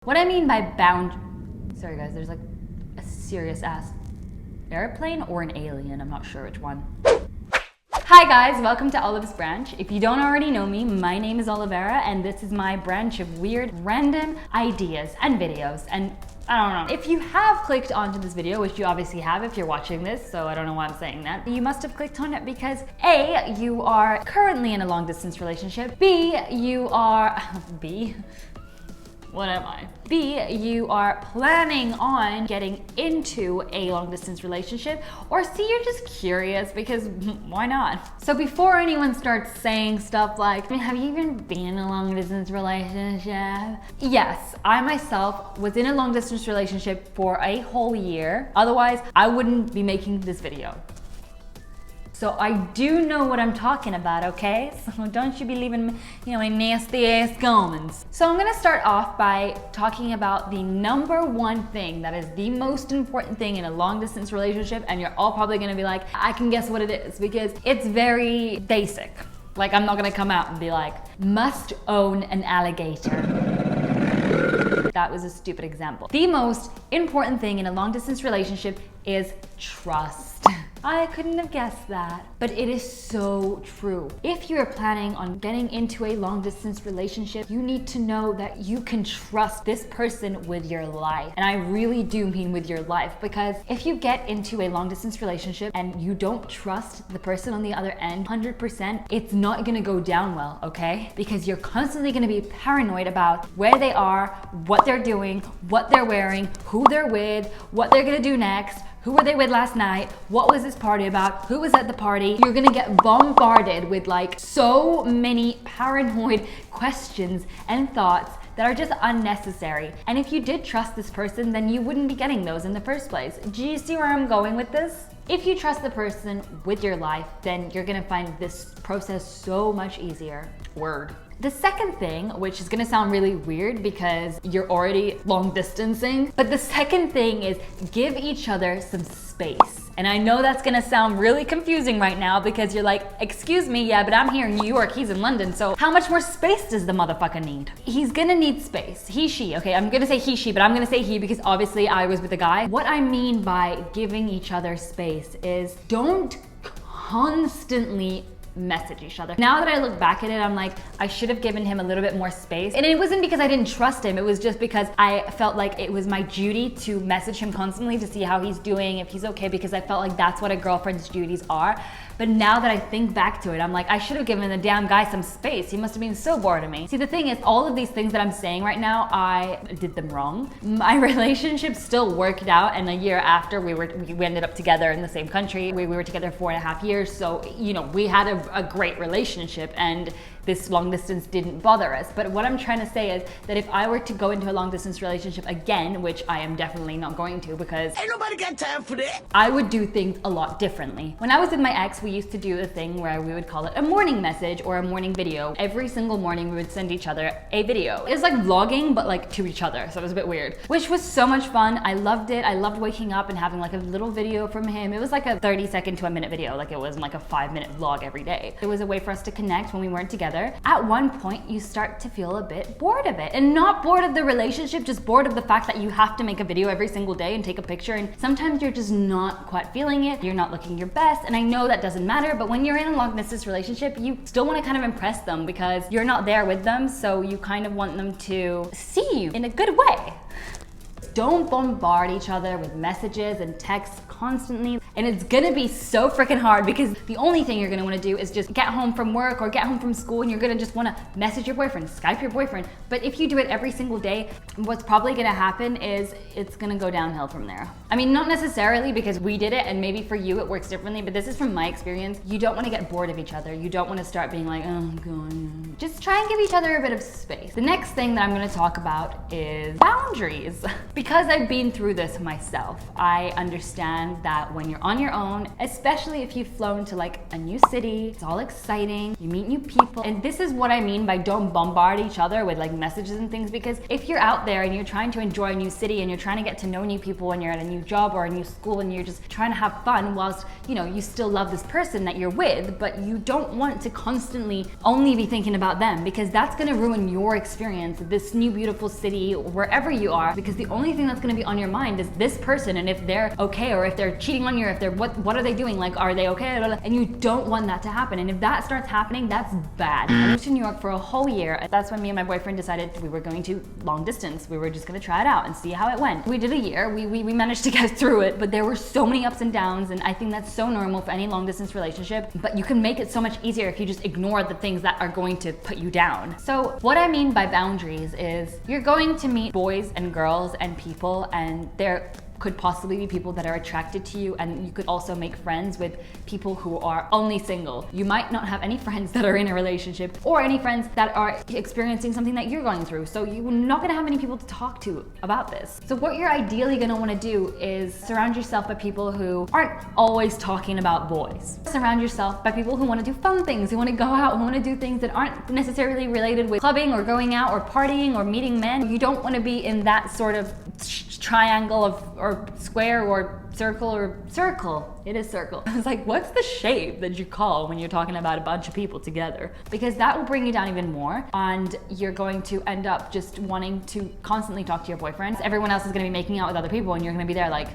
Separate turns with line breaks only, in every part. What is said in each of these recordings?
What I mean by bound, sorry guys, there's like a serious ass airplane or an alien, I'm not sure which one. Hi guys, welcome to Olive's Branch. If you don't already know me, my name is Olivera and this is my branch of weird, random ideas and videos. And I don't know, if you have clicked onto this video, which you obviously have if you're watching this, so I don't know why I'm saying that, you must have clicked on it because A, you are currently in a long distance relationship, B, you are, what am I? B, you are planning on getting into a long distance relationship, or C, you're just curious because why not? So before anyone starts saying stuff like, have you even been in a long distance relationship? Yes, I myself was in a long distance relationship for a whole year. Otherwise, I wouldn't be making this video. So I do know what I'm talking about, okay? So don't you be leaving, any nasty ass comments. So I'm gonna start off by talking about the number one thing that is the most important thing in a long distance relationship, and you're all probably gonna be like, I can guess what it is, because it's very basic. Like, I'm not gonna come out and be like, must own an alligator. That was a stupid example. The most important thing in a long distance relationship is trust. I couldn't have guessed that, but it is so true. If you're planning on getting into a long distance relationship, you need to know that you can trust this person with your life. And I really do mean with your life, because if you get into a long distance relationship and you don't trust the person on the other end 100%, it's not gonna go down well, okay? Because you're constantly gonna be paranoid about where they are, what they're doing, what they're wearing, who they're with, what they're gonna do next. Who were they with last night? What was this party about? Who was at the party? You're gonna get bombarded with like so many paranoid questions and thoughts that are just unnecessary. And if you did trust this person, then you wouldn't be getting those in the first place. Do you see where I'm going with this? If you trust the person with your life, then you're gonna find this process so much easier. Word. The second thing, which is gonna sound really weird because you're already long distancing, but the second thing is give each other some space. And I know that's gonna sound really confusing right now because you're like, excuse me, yeah, but I'm here in New York, he's in London, so how much more space does the motherfucker need? He's gonna need space. He, she, okay, I'm gonna say he, she, but I'm gonna say he because obviously I was with a guy. What I mean by giving each other space is don't constantly message each other. Now that I look back at it, I'm like, I should have given him a little bit more space. And it wasn't because I didn't trust him. It was just because I felt like it was my duty to message him constantly to see how he's doing, if he's okay, because I felt like that's what a girlfriend's duties are. But now that I think back to it, I'm like, I should have given the damn guy some space. He must have been so bored of me. See, the thing is, all of these things that I'm saying right now, I did them wrong. My relationship still worked out, and a year after we ended up together in the same country. We were together 4.5 years, so we had a great relationship, and this long distance didn't bother us. But what I'm trying to say is that if I were to go into a long distance relationship again, which I am definitely not going to because
ain't nobody got time for that,
I would do things a lot differently. When I was with my ex, we used to do a thing where we would call it a morning message or a morning video. Every single morning we would send each other a video. It was like vlogging, but like to each other, so it was a bit weird, which was so much fun. I loved it. I loved waking up and having like a little video from him. It was like a 30-second to a minute video, like it wasn't like a 5-minute vlog every day. It was a way for us to connect when we weren't together. At one point, you start to feel a bit bored of it. And not bored of the relationship, just bored of the fact that you have to make a video every single day and take a picture. And sometimes you're just not quite feeling it. You're not looking your best. And I know that doesn't matter, but when you're in a long distance relationship, you still want to kind of impress them because you're not there with them. So you kind of want them to see you in a good way. Don't bombard each other with messages and texts constantly. And it's gonna be so freaking hard because the only thing you're gonna wanna do is just get home from work or get home from school and you're gonna just wanna message your boyfriend, Skype your boyfriend. But if you do it every single day, what's probably gonna happen is it's gonna go downhill from there. I mean, not necessarily because we did it and maybe for you it works differently, but this is from my experience. You don't wanna get bored of each other. You don't wanna start being like, oh God. Just try and give each other a bit of space. The next thing that I'm gonna talk about is boundaries. Because Because I've been through this myself, I understand that when you're on your own, especially if you've flown to like a new city, it's all exciting, you meet new people. And this is what I mean by don't bombard each other with like messages and things, because if you're out there and you're trying to enjoy a new city and you're trying to get to know new people when you're at a new job or a new school and you're just trying to have fun whilst, you know, you still love this person that you're with, but you don't want to constantly only be thinking about them, because that's going to ruin your experience of this new beautiful city or wherever you are, because the only thing that's going to be on your mind is this person, and if they're okay or if they're cheating on you, or if they're what are they doing, like are they okay, and you don't want that to happen. And if that starts happening, that's bad. I moved to New York for a whole year. That's when me and my boyfriend decided we were going to long distance. We were just going to try it out and see how it went. We did a year. We managed to get through it, but there were so many ups and downs, and I think that's so normal for any long distance relationship. But you can make it so much easier if you just ignore the things that are going to put you down. So what I mean by boundaries is you're going to meet boys and girls and people, and they're could possibly be people that are attracted to you, and you could also make friends with people who are only single. You might not have any friends that are in a relationship or any friends that are experiencing something that you're going through, so you're not gonna have many people to talk to about this. So what you're ideally gonna wanna do is surround yourself by people who aren't always talking about boys. Surround yourself by people who wanna do fun things, who wanna go out, who wanna do things that aren't necessarily related with clubbing or going out or partying or meeting men. You don't wanna be in that sort of triangle of or square or circle. It is circle. I was like, what's the shape that you call when you're talking about a bunch of people together? Because that will bring you down even more, and you're going to end up just wanting to constantly talk to your boyfriends. Everyone else is going to be making out with other people, and you're going to be there like,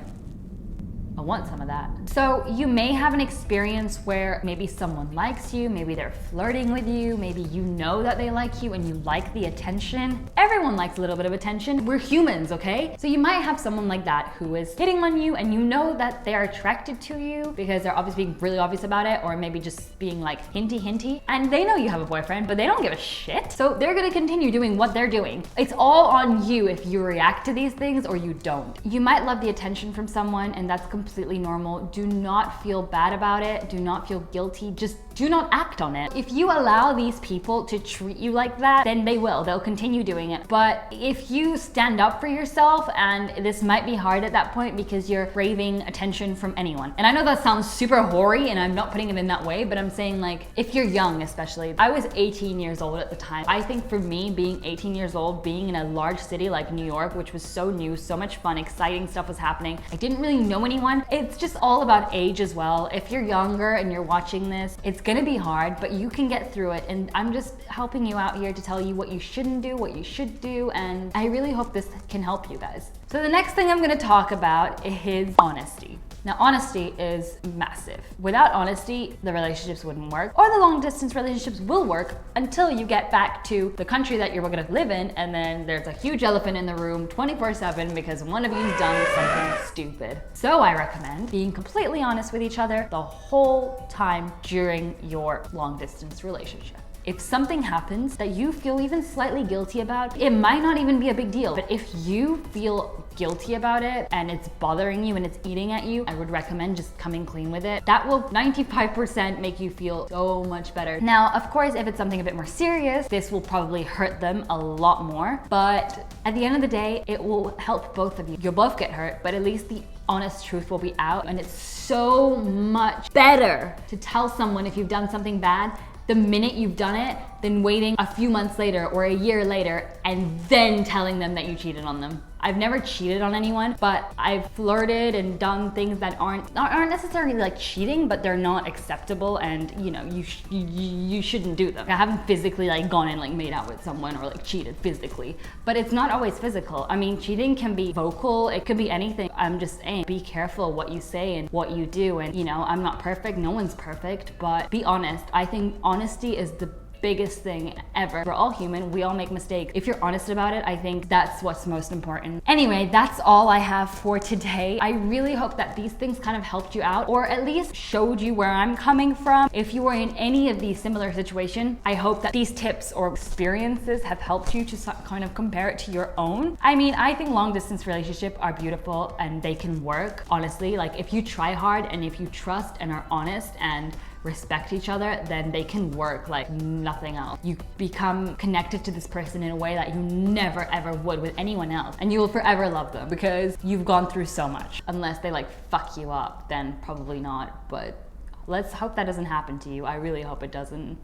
I want some of that. So you may have an experience where maybe someone likes you, maybe they're flirting with you, maybe you know that they like you and you like the attention. Everyone likes a little bit of attention. We're humans, okay? So you might have someone like that who is hitting on you, and you know that they're attracted to you because they're obviously being really obvious about it, or maybe just being like hinty, and they know you have a boyfriend, but they don't give a shit. So they're gonna continue doing what they're doing. It's all on you if you react to these things or you don't. You might love the attention from someone, and that's completely normal. Do not feel bad about it. Do not feel guilty. Just do not act on it. If you allow these people to treat you like that, then they will. They'll continue doing it. But if you stand up for yourself, and this might be hard at that point because you're craving attention from anyone. And I know that sounds super hoary, and I'm not putting it in that way, but I'm saying, like, if you're young especially. I was 18 years old at the time. I think for me, being 18 years old, being in a large city like New York, which was so new, so much fun, exciting stuff was happening. I didn't really know anyone. It's just all about age as well. If you're younger and you're watching this, it's gonna be hard, but you can get through it. And I'm just helping you out here to tell you what you shouldn't do, what you should do, and I really hope this can help you guys. So the next thing I'm gonna talk about is honesty. Now, honesty is massive. Without honesty, the relationships wouldn't work, or the long distance relationships will work until you get back to the country that you're gonna live in, and then there's a huge elephant in the room 24/7 because one of you's done something stupid. So I recommend being completely honest with each other the whole time during your long distance relationship. If something happens that you feel even slightly guilty about, it might not even be a big deal. But if you feel guilty about it and it's bothering you and it's eating at you, I would recommend just coming clean with it. That will 95% make you feel so much better. Now, of course, if it's something a bit more serious, this will probably hurt them a lot more. But at the end of the day, it will help both of you. You'll both get hurt, but at least the honest truth will be out. And it's so much better to tell someone if you've done something bad the minute you've done it than waiting a few months later or a year later and then telling them that you cheated on them. I've never cheated on anyone, but I've flirted and done things that aren't necessarily like cheating, but they're not acceptable, and you know, you shouldn't do them. I haven't physically like gone and like made out with someone or like cheated physically, but it's not always physical. I mean, cheating can be vocal, it could be anything. I'm just saying, be careful what you say and what you do, and you know, I'm not perfect, no one's perfect, but be honest. I think honesty is the biggest thing ever. We're all human, we all make mistakes. If you're honest about it, I think that's what's most important. Anyway, that's all I have for today. I really hope that these things kind of helped you out, or at least showed you where I'm coming from. If you were in any of these similar situations, I hope that these tips or experiences have helped you to kind of compare it to your own. I mean, I think long distance relationships are beautiful and they can work, honestly. Like if you try hard and if you trust and are honest and respect each other, then they can work like nothing else. You become connected to this person in a way that you never ever would with anyone else. And you will forever love them because you've gone through so much. Unless they like fuck you up, then probably not. But let's hope that doesn't happen to you. I really hope it doesn't.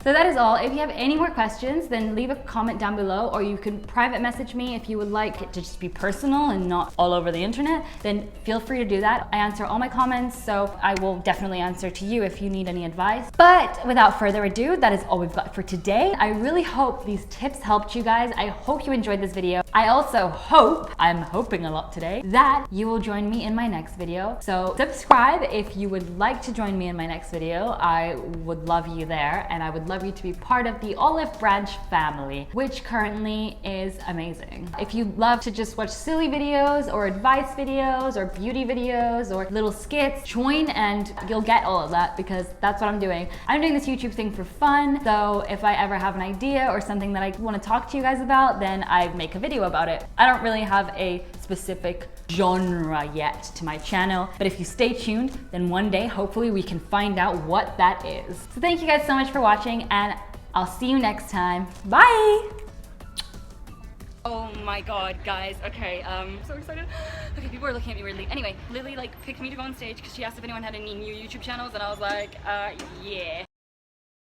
So that is all. If you have any more questions, then leave a comment down below, or you can private message me if you would like it to just be personal and not all over the internet, then feel free to do that. I answer all my comments, so I will definitely answer to you if you need any advice. But without further ado, that is all we've got for today. I really hope these tips helped you guys. I hope you enjoyed this video. I also hope, I'm hoping a lot today, that you will join me in my next video. So subscribe if you would like to join me in my next video. I would love you there, and I would love you to be part of the Olive Branch family, which currently is amazing. If you love to just watch silly videos or advice videos or beauty videos or little skits, join and you'll get all of that, because that's what I'm doing. I'm doing this YouTube thing for fun, so if I ever have an idea or something that I want to talk to you guys about, then I make a video about it. I don't really have a specific genre yet to my channel, but if you stay tuned, then one day hopefully we can find out what that is. So thank you guys so much for watching, and I'll see you next time. Bye! Oh my god, guys. Okay, so excited. Okay, people are looking at me weirdly. Anyway, Lily like picked me to go on stage because she asked if anyone had any new YouTube channels, and I was like, yeah.